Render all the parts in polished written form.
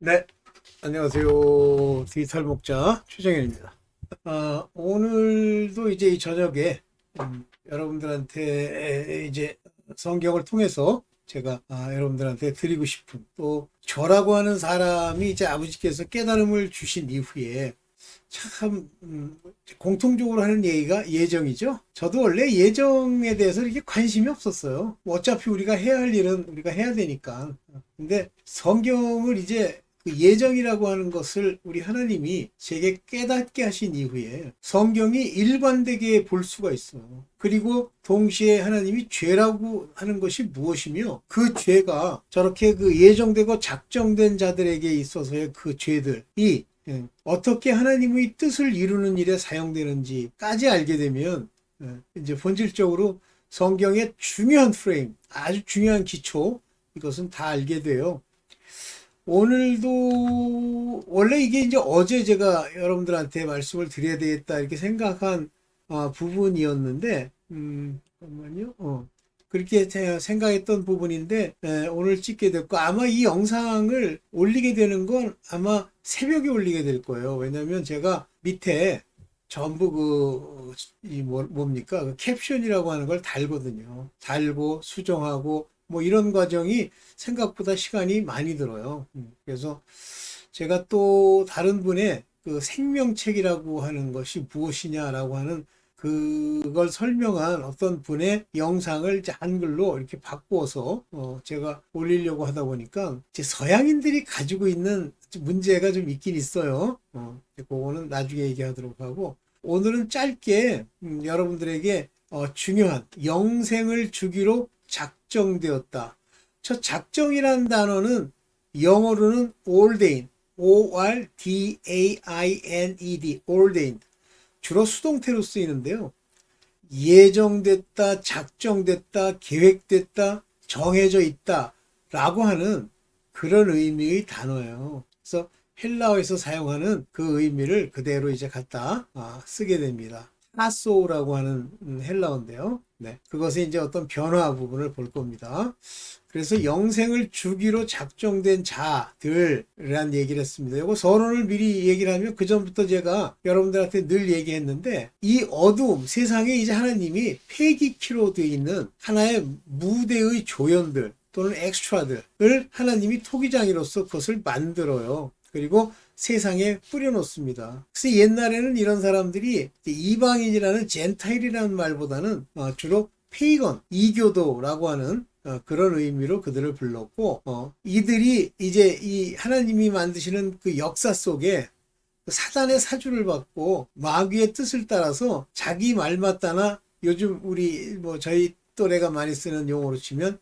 네, 안녕하세요. 디지털 목자 최정현입니다. 오늘도 이제 이 저녁에 여러분들한테 이제 성경을 통해서 제가 여러분들한테 드리고 싶은 또 저라고 하는 사람이 이제 아버지께서 깨달음을 주신 이후에 참 공통적으로 하는 얘기가 예정이죠. 저도 원래 예정에 대해서 이렇게 관심이 없었어요. 뭐 어차피 우리가 해야 할 일은 우리가 해야 되니까. 근데 성경을 이제 그 예정이라고 하는 것을 우리 하나님이 제게 깨닫게 하신 이후에 성경이 일관되게 볼 수가 있어요. 그리고 동시에 하나님이 죄라고 하는 것이 무엇이며 그 죄가 저렇게 그 예정되고 작정된 자들에게 있어서의 그 죄들이 어떻게 하나님의 뜻을 이루는 일에 사용되는지까지 알게 되면 이제 본질적으로 성경의 중요한 프레임, 아주 중요한 기초, 이것은 다 알게 돼요. 오늘도 원래 이게 이제 어제 제가 여러분들한테 말씀을 드려야 되겠다 이렇게 생각한 부분이었는데 잠깐만요. 그렇게 제가 생각했던 부분인데 오늘 찍게 됐고 아마 이 영상을 올리게 되는 건 아마 새벽에 올리게 될 거예요. 왜냐면 제가 밑에 전부 뭡니까? 그 캡션이라고 하는 걸 달거든요. 달고 수정하고 뭐 이런 과정이 생각보다 시간이 많이 들어요. 그래서 제가 또 다른 분의 그 생명책이라고 하는 것이 무엇이냐라고 하는 그걸 설명한 어떤 분의 영상을 이제 한글로 이렇게 바꾸어서 제가 올리려고 하다 보니까 이제 서양인들이 가지고 있는 문제가 좀 있긴 있어요. 그거는 나중에 얘기하도록 하고 오늘은 짧게 여러분들에게 중요한 영생을 주기로 작정되었다. 저 작정이라는 단어는 영어로는 ordain, O-R-D-A-I-N-E-D, ordained. 주로 수동태로 쓰이는데요. 예정됐다, 작정됐다, 계획됐다, 정해져 있다 라고 하는 그런 의미의 단어예요. 그래서 헬라어에서 사용하는 그 의미를 그대로 이제 갖다 쓰게 됩니다. 타소라고 하는 헬라어인데요. 네, 그것의 이제 어떤 변화 부분을 볼 겁니다. 그래서 영생을 주기로 작정된 자들이란 얘기를 했습니다. 이거 서론을 미리 얘기를 하면 그 전부터 제가 여러분들한테 늘 얘기했는데 이 어두움 세상에 이제 하나님이 폐기키로 되어 있는 하나의 무대의 조연들 또는 엑스트라들을 하나님이 토기장이로서 그것을 만들어요. 그리고 세상에 뿌려놓습니다. 그래서 옛날에는 이런 사람들이 이방인이라는 젠타일이라는 말보다는 주로 페이건, 이교도라고 하는 그런 의미로 그들을 불렀고 이들이 이제 이 하나님이 만드시는 그 역사 속에 사단의 사주를 받고 마귀의 뜻을 따라서 자기 말맞다나 요즘 우리 뭐 저희 또래가 많이 쓰는 용어로 치면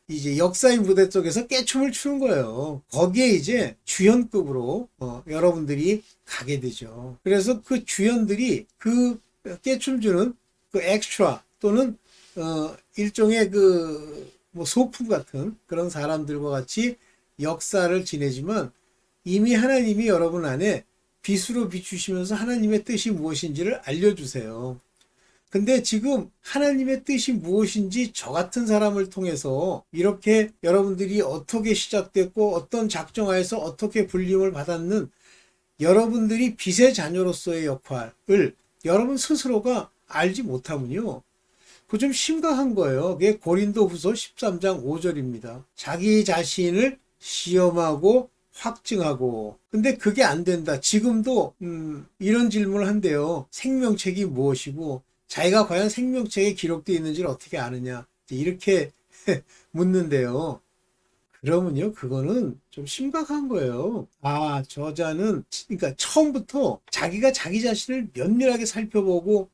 이제 역사의 무대 쪽에서 깨춤을 추는 거예요. 거기에 이제 주연급으로 여러분들이 가게 되죠. 그래서 그 주연들이 그 깨춤 주는 그 엑스트라 또는 일종의 그 뭐 소품 같은 그런 사람들과 같이 역사를 지내지만 이미 하나님이 여러분 안에 빛으로 비추시면서 하나님의 뜻이 무엇인지를 알려주세요. 근데 지금 하나님의 뜻이 무엇인지 저 같은 사람을 통해서 이렇게 여러분들이 어떻게 시작됐고 어떤 작정하에서 어떻게 불림을 받았는 여러분들이 빛의 자녀로서의 역할을 여러분 스스로가 알지 못하면요. 그거 좀 심각한 거예요. 그게 고린도후서 13장 5절입니다. 자기 자신을 시험하고 확증하고 근데 그게 안 된다. 지금도 이런 질문을 한대요. 생명책이 무엇이고 자기가 과연 생명책에 기록되어 있는지를 어떻게 아느냐 이렇게 묻는데요. 그러면요, 그거는 좀 심각한 거예요. 저자는, 그러니까 처음부터 자기가 자기 자신을 면밀하게 살펴보고,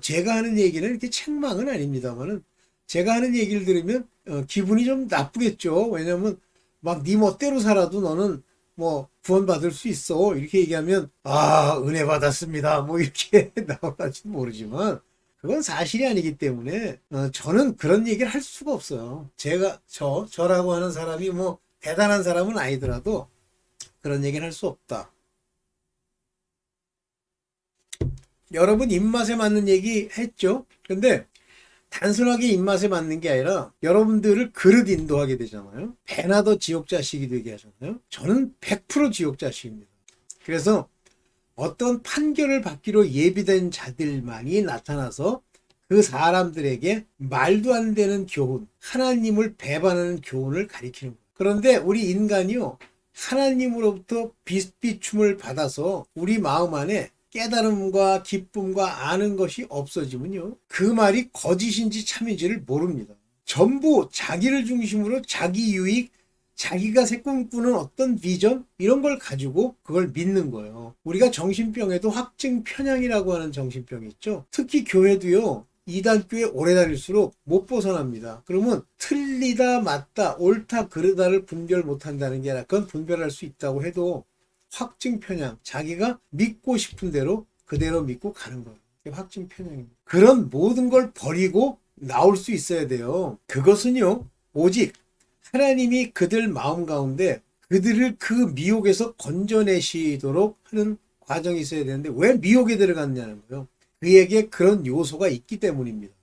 제가 하는 얘기는 이렇게 책망은 아닙니다만은, 제가 하는 얘기를 들으면, 기분이 좀 나쁘겠죠. 왜냐면, 막 네 멋대로 살아도 너는 뭐 구원받을 수 있어. 이렇게 얘기하면, 은혜 받았습니다. 뭐 이렇게 나올지 모르지만, 그건 사실이 아니기 때문에 저는 그런 얘기를 할 수가 없어요. 저라고 하는 사람이 뭐 대단한 사람은 아니더라도 그런 얘기를 할 수 없다. 여러분 입맛에 맞는 얘기 했죠? 근데 단순하게 입맛에 맞는 게 아니라 여러분들을 그릇 인도하게 되잖아요. 배나 더 지옥 자식이 되게 하잖아요. 저는 100% 지옥 자식입니다. 그래서 어떤 판결을 받기로 예비된 자들만이 나타나서 그 사람들에게 말도 안 되는 교훈, 하나님을 배반하는 교훈을 가리키는 거예요. 그런데 우리 인간이요, 하나님으로부터 빛비춤을 받아서 우리 마음 안에 깨달음과 기쁨과 아는 것이 없어지면요, 그 말이 거짓인지 참인지를 모릅니다. 전부 자기를 중심으로 자기 유익, 자기가 꿈꾸는 어떤 비전 이런 걸 가지고 그걸 믿는 거예요. 우리가 정신병에도 확증 편향이라고 하는 정신병이 있죠. 특히 교회도요, 이단교에 오래 다닐수록 못 벗어납니다. 그러면 틀리다 맞다 옳다 그르다를 분별 못한다는 게 아니라 그건 분별할 수 있다고 해도 확증 편향, 자기가 믿고 싶은 대로 그대로 믿고 가는 거예요. 확증 편향입니다. 그런 모든 걸 버리고 나올 수 있어야 돼요. 그것은요, 오직 하나님이 그들 마음 가운데 그들을 그 미혹에서 건져내시도록 하는 과정이 있어야 되는데 왜 미혹에 들어갔냐는 거예요. 그에게 그런 요소가 있기 때문입니다.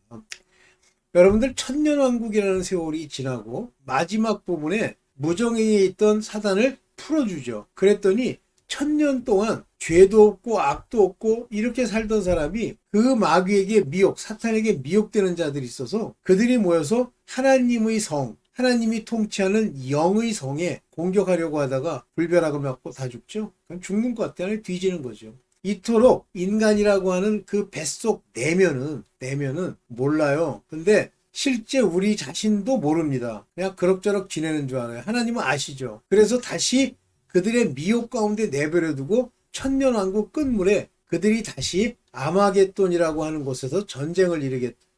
여러분들 천년왕국이라는 세월이 지나고 마지막 부분에 무정행에 있던 사단을 풀어주죠. 그랬더니 1000년 동안 죄도 없고 악도 없고 이렇게 살던 사람이 그 마귀에게 미혹, 사탄에게 미혹되는 자들이 있어서 그들이 모여서 하나님의 성, 하나님이 통치하는 영의 성에 공격하려고 하다가 불벼락을 맞고 다 죽죠. 그럼 죽는 것 같아요. 뒤지는 거죠. 이토록 인간이라고 하는 그 뱃속 내면은 몰라요. 근데 실제 우리 자신도 모릅니다. 그냥 그럭저럭 지내는 줄 알아요. 하나님은 아시죠. 그래서 다시 그들의 미혹 가운데 내버려 두고 천년왕국 끝물에 그들이 다시 아마겟돈이라고 하는 곳에서 전쟁을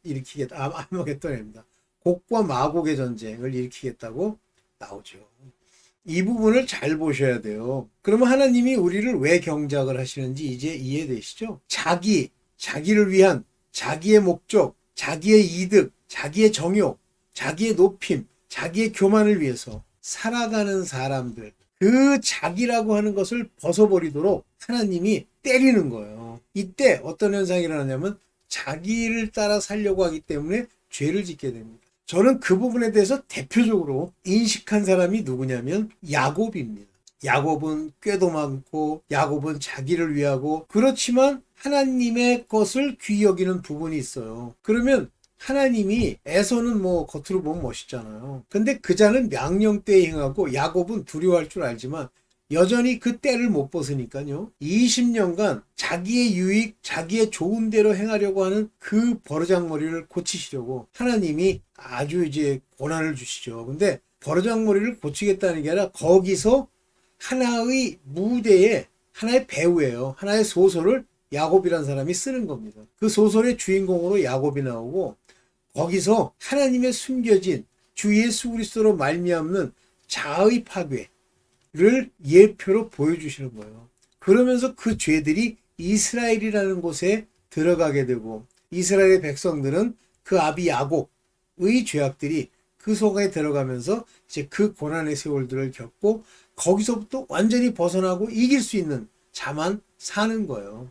일으키겠다. 아마겟돈입니다. 곡과 마곡의 전쟁을 일으키겠다고 나오죠. 이 부분을 잘 보셔야 돼요. 그러면 하나님이 우리를 왜 경작을 하시는지 이제 이해되시죠? 자기를 위한 자기의 목적, 자기의 이득, 자기의 정욕, 자기의 높임, 자기의 교만을 위해서 살아가는 사람들, 그 자기라고 하는 것을 벗어버리도록 하나님이 때리는 거예요. 이때 어떤 현상이 일어나냐면 자기를 따라 살려고 하기 때문에 죄를 짓게 됩니다. 저는 그 부분에 대해서 대표적으로 인식한 사람이 누구냐면 야곱입니다. 야곱은 꾀도 많고 야곱은 자기를 위하고 그렇지만 하나님의 것을 귀히 여기는 부분이 있어요. 그러면 하나님이 에서는 뭐 겉으로 보면 멋있잖아요. 근데 그자는 명령대에 행하고 야곱은 두려워할 줄 알지만 여전히 그 때를 못 벗으니까요. 20년간 자기의 유익, 자기의 좋은 대로 행하려고 하는 그 버르장머리를 고치시려고 하나님이 아주 이제 고난을 주시죠. 근데 버르장머리를 고치겠다는 게 아니라 거기서 하나의 무대에 하나의 배우예요. 하나의 소설을 야곱이라는 사람이 쓰는 겁니다. 그 소설의 주인공으로 야곱이 나오고 거기서 하나님의 숨겨진 주 예수 그리스도로 말미암는 자아의 파괴를 예표로 보여주시는 거예요. 그러면서 그 죄들이 이스라엘이라는 곳에 들어가게 되고 이스라엘의 백성들은 그 아비 야곱의 죄악들이 그 속에 들어가면서 이제 그 고난의 세월들을 겪고 거기서부터 완전히 벗어나고 이길 수 있는 자만 사는 거예요.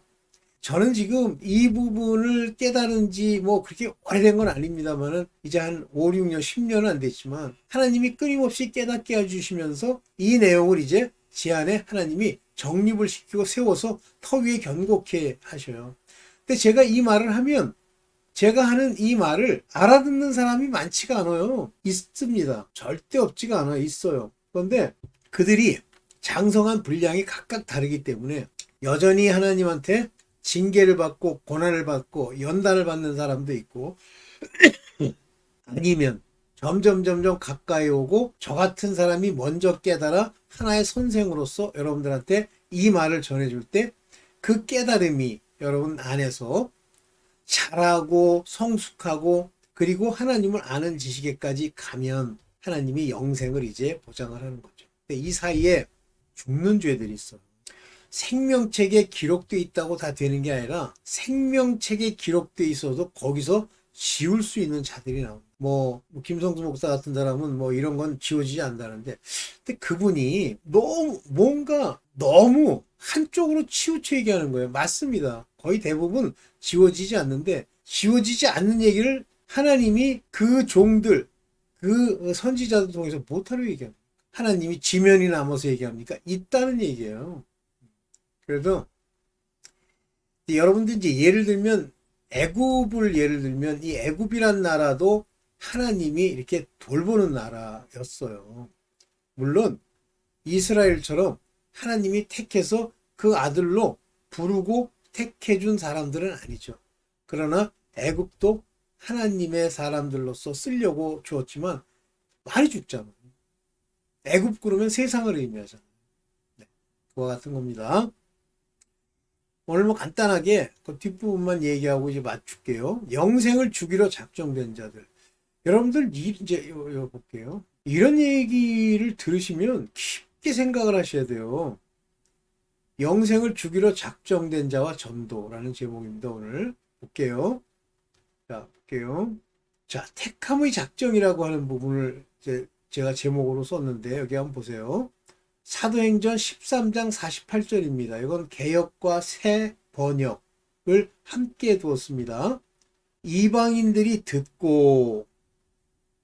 저는 지금 이 부분을 깨달은 지 뭐 그렇게 오래된 건 아닙니다만은 이제 한 5, 6년, 10년은 안 됐지만 하나님이 끊임없이 깨닫게 해주시면서 이 내용을 이제 제 안에 하나님이 정립을 시키고 세워서 터 위에 견고케 하셔요. 근데 제가 이 말을 하면 제가 하는 이 말을 알아듣는 사람이 많지가 않아요. 있습니다. 절대 없지가 않아요. 있어요. 그런데 그들이 장성한 분량이 각각 다르기 때문에 여전히 하나님한테 징계를 받고 고난을 받고 연단을 받는 사람도 있고 아니면 점점 가까이 오고 저 같은 사람이 먼저 깨달아 하나의 선생으로서 여러분들한테 이 말을 전해줄 때 그 깨달음이 여러분 안에서 자라고 성숙하고 그리고 하나님을 아는 지식에까지 가면 하나님이 영생을 이제 보장을 하는 거죠. 근데 이 사이에 죽는 죄들이 있어요. 생명책에 기록되어 있다고 다 되는 게 아니라 생명책에 기록되어 있어도 거기서 지울 수 있는 자들이 나옵니다. 뭐 김성수 목사 같은 사람은 뭐 이런 건 지워지지 않는다는데 근데 그분이 너무 한쪽으로 치우쳐 얘기하는 거예요. 맞습니다. 거의 대부분 지워지지 않는데 지워지지 않는 얘기를 하나님이 그 종들, 그 선지자들 통해서 못하려 얘기합니다. 하나님이 지면이 남아서 얘기합니까? 있다는 얘기예요. 그래서 여러분들 이제 예를 들면 애굽을 예를 들면 이 애굽이란 나라도 하나님이 이렇게 돌보는 나라였어요. 물론 이스라엘처럼 하나님이 택해서 그 아들로 부르고 택해준 사람들은 아니죠. 그러나 애굽도 하나님의 사람들로서 쓰려고 주었지만 많이 죽잖아. 애굽 그러면 세상을 의미하잖아. 네, 그와 같은 겁니다. 오늘 뭐 간단하게 그 뒷부분만 얘기하고 이제 맞출게요. 영생을 주기로 작정된 자들. 여러분들 이제 요 볼게요. 이런 얘기를 들으시면 깊게 생각을 하셔야 돼요. 영생을 주기로 작정된 자와 전도라는 제목입니다. 오늘 볼게요. 자, 볼게요. 자, 택함의 작정이라고 하는 부분을 제가 제목으로 썼는데 여기 한번 보세요. 사도행전 13장 48절입니다. 이건 개역과 새 번역을 함께 두었습니다. 이방인들이 듣고,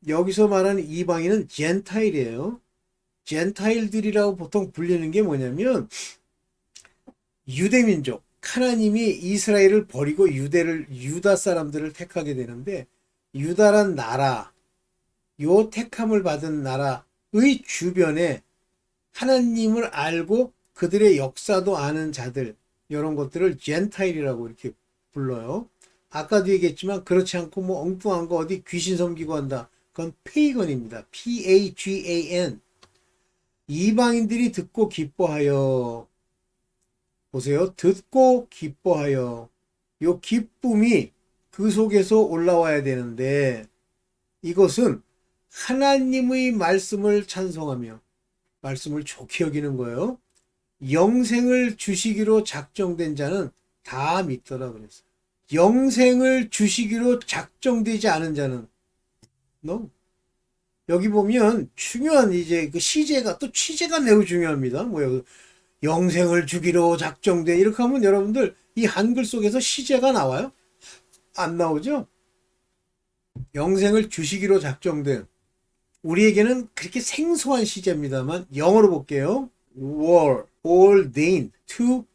여기서 말하는 이방인은 젠타일이에요. 젠타일들이라고 보통 불리는 게 뭐냐면 유대민족, 하나님이 이스라엘을 버리고 유다 사람들을 택하게 되는데, 유다란 나라, 요 택함을 받은 나라의 주변에 하나님을 알고 그들의 역사도 아는 자들, 이런 것들을 젠타일이라고 이렇게 불러요. 아까도 얘기했지만 그렇지 않고 뭐 엉뚱한 거 어디 귀신 섬기고 한다, 그건 페이건입니다. Pagan. 이방인들이 듣고 기뻐하여. 보세요. 듣고 기뻐하여. 요 기쁨이 그 속에서 올라와야 되는데, 이것은 하나님의 말씀을 찬송하며 말씀을 좋게 여기는 거예요. 영생을 주시기로 작정된 자는 다 믿더라 그랬어요. 영생을 주시기로 작정되지 않은 자는 no. 여기 보면 중요한 이제 그 시제가, 또 취제가 매우 중요합니다. 뭐야, 영생을 주기로 작정돼, 이렇게 하면 여러분들 이 한글 속에서 시제가 나와요? 안 나오죠? 영생을 주시기로 작정된, 우리에게는 그렇게 생소한 시제입니다만 영어로 볼게요. were ordained to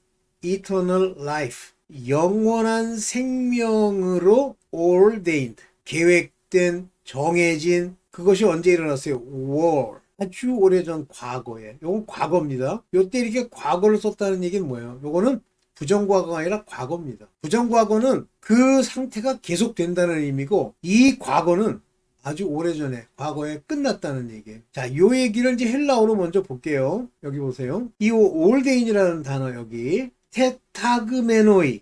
eternal life. 영원한 생명으로 ordained. 계획된, 정해진, 그것이 언제 일어났어요? were. 아주 오래전 과거에. 요건 과거입니다. 요때 이렇게 과거를 썼다는 얘기는 뭐예요? 요거는 부정과거가 아니라 과거입니다. 부정과거는 그 상태가 계속된다는 의미고, 이 과거는 아주 오래전에 과거에 끝났다는 얘기예요. 자, 요 얘기를 이제 헬라어로 먼저 볼게요. 여기 보세요. 이 올데인이라는 단어, 여기 테타그메노이.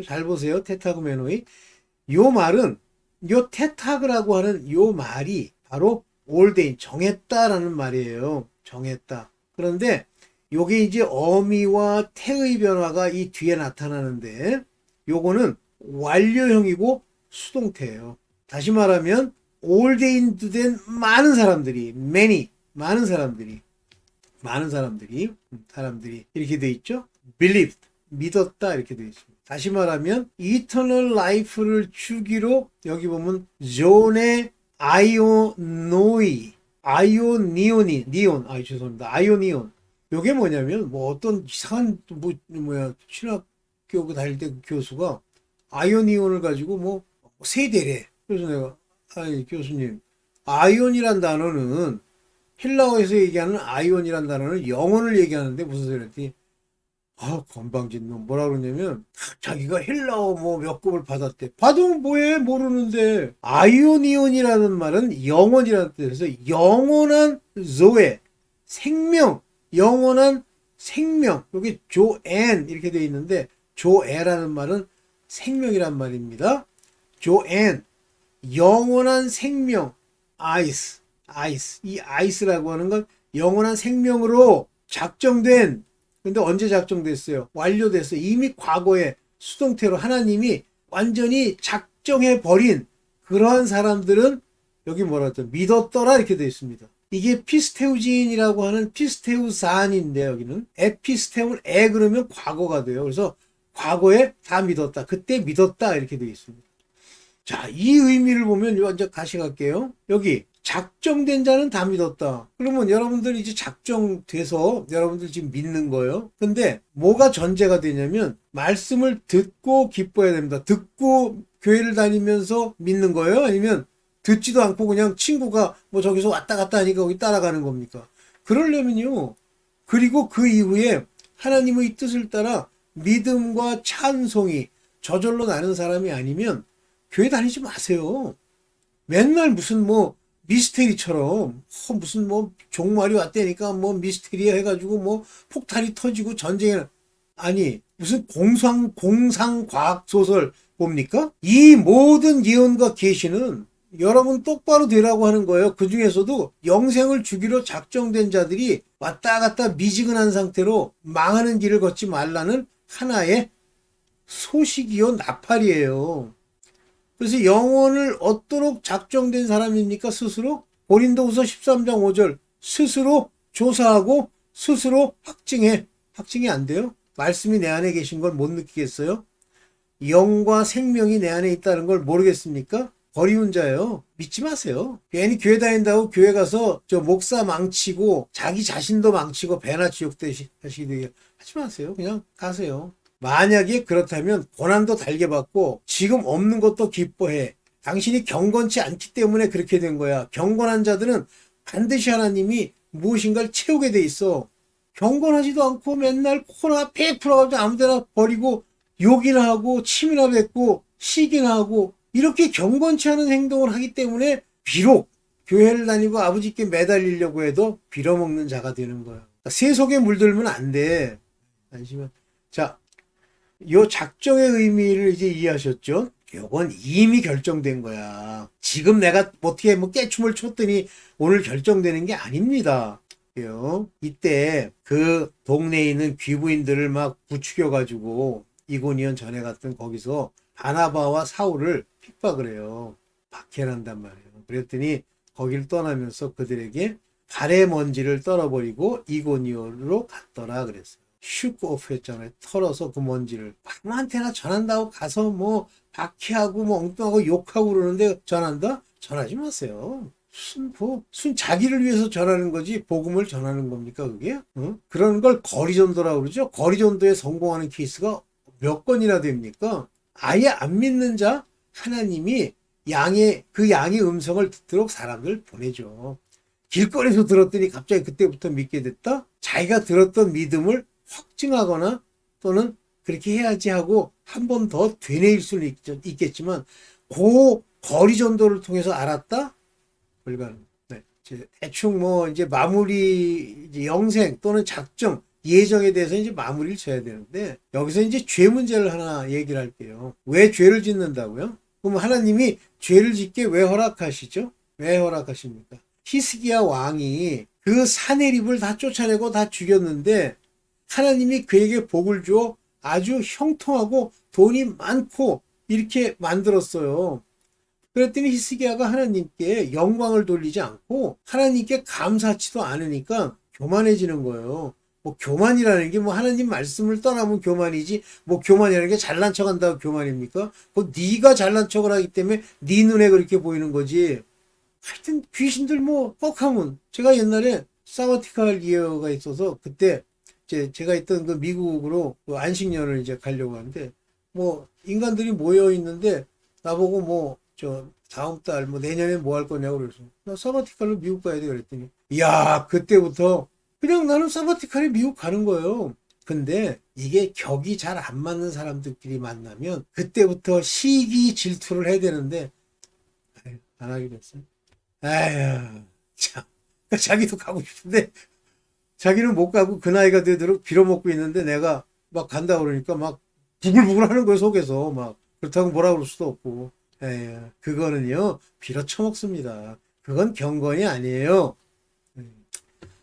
잘 보세요. 테타그메노이. 요 말은, 요 테타그라고 하는 요 말이 바로 올데인, 정했다라는 말이에요. 정했다. 그런데 요게 이제 어미와 태의 변화가 이 뒤에 나타나는데, 요거는 완료형이고 수동태예요. 다시 말하면 올데인드 된 많은 사람들이, 많은 사람들이 이렇게 돼 있죠. believed, 믿었다, 이렇게 돼 있습니다. 다시 말하면 eternal life를 주기로, 여기 보면 존의 아이오니온. 요게 뭐냐면, 뭐 어떤 이상한 신학교 다닐 때 그 교수가 아이오니온을 가지고 뭐 세대래. 그래서 내가, 아니 교수님, 아이온이란 단어는, 헬라어에서 얘기하는 아이온이란 단어는 영혼을 얘기하는데 무슨 소리 했더니, 건방진 놈, 뭐라 그러냐면 자기가 헬라어 뭐 몇 급을 받았대. 받으면 뭐해, 모르는데. 아이오니온이라는 말은 영혼이라는 뜻에서 영원한 조에, 생명, 영원한 생명. 여기 조엔 이렇게 되어 있는데, 조에라는 말은 생명이란 말입니다. 조엔, 영원한 생명. 아이스. 이 아이스라고 하는 건 영원한 생명으로 작정된. 근데 언제 작정됐어요? 완료됐어요. 이미 과거에 수동태로 하나님이 완전히 작정해 버린 그러한 사람들은 여기 뭐라 했죠? 믿었더라, 이렇게 되어 있습니다. 이게 피스테우진이라고 하는 피스테우산인데, 여기는 에피스테운, 그러면 과거가 돼요. 그래서 과거에 다 믿었다, 그때 믿었다, 이렇게 되어 있습니다. 자, 이 의미를 보면 이제 다시 갈게요. 여기 작정된 자는 다 믿었다. 그러면 여러분들 이제 작정돼서 여러분들 지금 믿는 거예요. 근데 뭐가 전제가 되냐면 말씀을 듣고 기뻐해야 됩니다. 듣고 교회를 다니면서 믿는 거예요? 아니면 듣지도 않고 그냥 친구가 뭐 저기서 왔다 갔다 하니까 거기 따라가는 겁니까? 그러려면요. 그리고 그 이후에 하나님의 뜻을 따라 믿음과 찬송이 저절로 나는 사람이 아니면 교회 다니지 마세요. 맨날 무슨 뭐 미스테리처럼 무슨 뭐 종말이 왔다니까 뭐 미스테리야 해가지고 뭐 폭탄이 터지고 전쟁이 아니 무슨 공상 과학 소설 봅니까? 이 모든 예언과 계시는 여러분 똑바로 되라고 하는 거예요. 그 중에서도 영생을 주기로 작정된 자들이 왔다 갔다 미지근한 상태로 망하는 길을 걷지 말라는 하나의 소식이요 나팔이에요. 그래서 영혼을 얻도록 작정된 사람입니까? 스스로? 고린도후서 13장 5절 스스로 조사하고 스스로 확증해. 확증이 안 돼요? 말씀이 내 안에 계신 걸 못 느끼겠어요? 영과 생명이 내 안에 있다는 걸 모르겠습니까? 버리운 자예요. 믿지 마세요. 괜히 교회 다닌다고 교회 가서 저 목사 망치고 자기 자신도 망치고 배나 지옥되시 하시게 하지 마세요. 그냥 가세요. 만약에 그렇다면 고난도 달게 받고 지금 없는 것도 기뻐해. 당신이 경건치 않기 때문에 그렇게 된 거야. 경건한 자들은 반드시 하나님이 무엇인가를 채우게 돼 있어. 경건하지도 않고 맨날 코나 팩 풀어가지고 아무데나 버리고 욕이나 하고 침이나 뱉고 시기나 하고 이렇게 경건치 않은 행동을 하기 때문에 비록 교회를 다니고 아버지께 매달리려고 해도 빌어먹는 자가 되는 거야. 세속에 물들면 안 돼. 아시면 자, 요 작정의 의미를 이제 이해하셨죠? 요건 이미 결정된 거야. 지금 내가 어떻게 뭐 깨춤을 췄더니 오늘 결정되는 게 아닙니다. 이때 그 동네에 있는 귀부인들을 막 부추겨가지고 이고니온 전에 갔던 거기서 바나바와 사울을 핍박을 해요. 박해한단 말이에요. 그랬더니 거기를 떠나면서 그들에게 발의 먼지를 떨어버리고 이고니온으로 갔더라 그랬어요. 슈크 오프 했잖아요. 털어서 그 먼지를 아무한테나 전한다고 가서 뭐 박해하고 뭐 엉뚱하고 욕하고 그러는데 전한다? 전하지 마세요. 무슨 자기를 위해서 전하는 거지 복음을 전하는 겁니까 그게? 어? 그런 걸 거리전도라고 그러죠. 거리전도에 성공하는 케이스가 몇 건이나 됩니까? 아예 안 믿는 자 하나님이 그 양의 음성을 듣도록 사람들 보내죠. 길거리에서 들었더니 갑자기 그때부터 믿게 됐다? 자기가 들었던 믿음을 확증하거나 또는 그렇게 해야지 하고 한 번 더 되뇌일 수는 있겠지만 그 거리 전도를 통해서 알았다? 불가능. 네. 대충 뭐 이제 마무리 이제 영생 또는 작정 예정에 대해서 이제 마무리를 쳐야 되는데 여기서 이제 죄 문제를 하나 얘기를 할게요. 왜 죄를 짓는다고요? 그럼 하나님이 죄를 짓게 왜 허락하시죠? 왜 허락하십니까? 히스기야 왕이 그 사내립을 다 쫓아내고 다 죽였는데 하나님이 그에게 복을 주어 아주 형통하고 돈이 많고 이렇게 만들었어요. 그랬더니 히스기야가 하나님께 영광을 돌리지 않고 하나님께 감사치도 않으니까 교만해지는 거예요. 뭐 교만이라는 게 뭐 하나님 말씀을 떠나면 교만이지 뭐 교만이라는 게 잘난 척한다고 교만입니까? 그 네가 잘난 척을 하기 때문에 네 눈에 그렇게 보이는 거지. 하여튼 귀신들 뭐 뻑하면 제가 옛날에 사바티칼 이어가 있어서 그때 제가 있던 그 미국으로 그 안식년을 이제 가려고 하는데 뭐 인간들이 모여 있는데 나보고 뭐 저 다음 달 뭐 내년에 뭐 할 거냐고 그래서 나 사바티칼로 미국 가야 돼 그랬더니 이야 그때부터 그냥 나는 사바티칼에 미국 가는 거예요. 근데 이게 격이 잘 안 맞는 사람들끼리 만나면 그때부터 시기 질투를 해야 되는데 안 하게 됐어요. 아휴 참 자기도 가고 싶은데 자기는 못 가고 그 나이가 되도록 빌어먹고 있는데 내가 막 간다 그러니까 막 부글부글 하는 거예요 속에서 막 그렇다고 뭐라 그럴 수도 없고 에휴, 그거는요 빌어 처먹습니다. 그건 경건이 아니에요.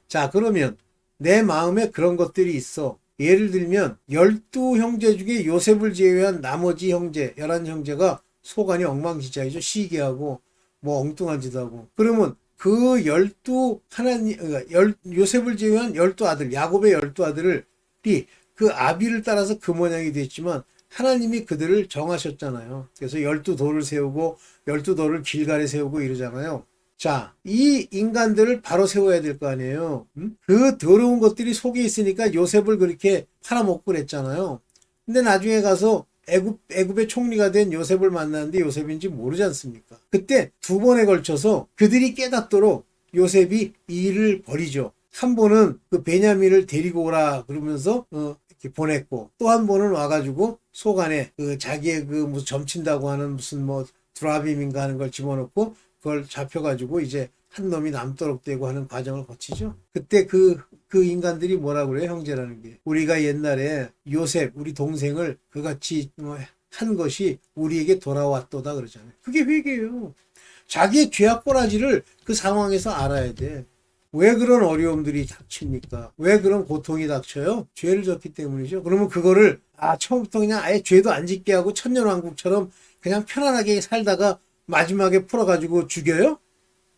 자 그러면 내 마음에 그런 것들이 있어. 예를 들면 12형제 중에 요셉을 제외한 나머지 형제 11형제가 속안이 엉망진창이죠. 시기하고 뭐 엉뚱한 짓 하고 그러면 그 12 하나님 그러니까 요셉을 제외한 12 아들 야곱의 12 아들이 그 아비를 따라서 그 모양이 됐지만 하나님이 그들을 정하셨잖아요. 그래서 12돌을 세우고 12돌을 길갈에 세우고 이러잖아요. 자, 이 인간들을 바로 세워야 될 거 아니에요. 그 더러운 것들이 속에 있으니까 요셉을 그렇게 팔아먹고 그랬잖아요. 근데 나중에 가서 애굽의 총리가 된 요셉을 만났는데 요셉인지 모르지 않습니까? 그때 두 번에 걸쳐서 그들이 깨닫도록 요셉이 이 일을 벌이죠. 한 번은 그 베냐민을 데리고 오라 그러면서 이렇게 보냈고, 또 한 번은 와가지고 속 안에 그 자기의 그 무슨 점친다고 하는 무슨 뭐 드라빔인가 하는 걸 집어넣고 그걸 잡혀가지고 이제 한 놈이 남도록 되고 하는 과정을 거치죠. 그때 그 인간들이 뭐라 그래요? 형제라는 게. 우리가 옛날에 요셉, 우리 동생을 그같이 한 것이 우리에게 돌아왔도다 그러잖아요. 그게 회개예요. 자기의 죄악 꼬라지를 그 상황에서 알아야 돼. 왜 그런 어려움들이 닥칩니까? 왜 그런 고통이 닥쳐요? 죄를 졌기 때문이죠. 그러면 그거를 처음부터 그냥 아예 죄도 안 짓게 하고 천년왕국처럼 그냥 편안하게 살다가 마지막에 풀어가지고 죽여요?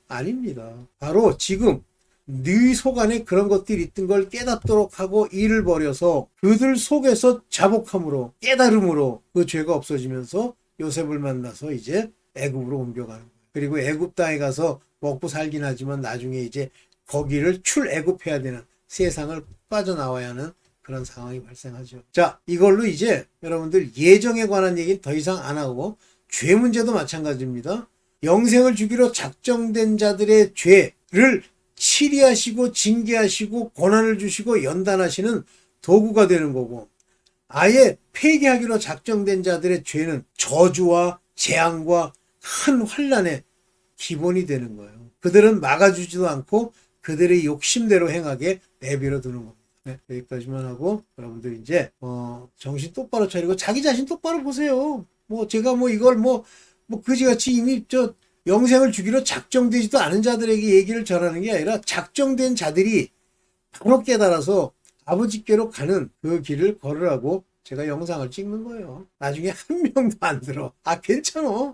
아닙니다. 바로 지금 네 속 안에 그런 것들이 있던 걸 깨닫도록 하고 일을 벌여서 그들 속에서 자복함으로 깨달음으로 그 죄가 없어지면서 요셉을 만나서 이제 애굽으로 옮겨가는 거예요. 그리고 애굽 땅에 가서 먹고 살긴 하지만 나중에 이제 거기를 출애굽해야 되는, 세상을 빠져나와야 하는 그런 상황이 발생하죠. 자, 이걸로 이제 여러분들 예정에 관한 얘기는 더 이상 안 하고 죄 문제도 마찬가지입니다. 영생을 주기로 작정된 자들의 죄를 치리하시고 징계하시고 고난을 주시고 연단하시는 도구가 되는 거고, 아예 폐기하기로 작정된 자들의 죄는 저주와 재앙과 큰 환난의 기본이 되는 거예요. 그들은 막아주지도 않고 그들의 욕심대로 행하게 내버려 두는 겁니다. 네, 여기까지만 하고 여러분들 이제 정신 똑바로 차리고 자기 자신 똑바로 보세요. 뭐 제가 뭐 이걸 뭐 그지같이 이미 영생을 주기로 작정되지도 않은 자들에게 얘기를 전하는 게 아니라 작정된 자들이 바로 깨달아서 아버지께로 가는 그 길을 걸으라고 제가 영상을 찍는 거예요. 나중에 한 명도 안 들어. 괜찮아.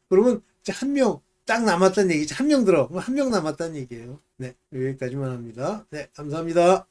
그러면 한 명 딱 남았다는 얘기지. 한 명 들어. 그럼 한 명 남았다는 얘기예요. 네, 여기까지만 합니다. 네, 감사합니다.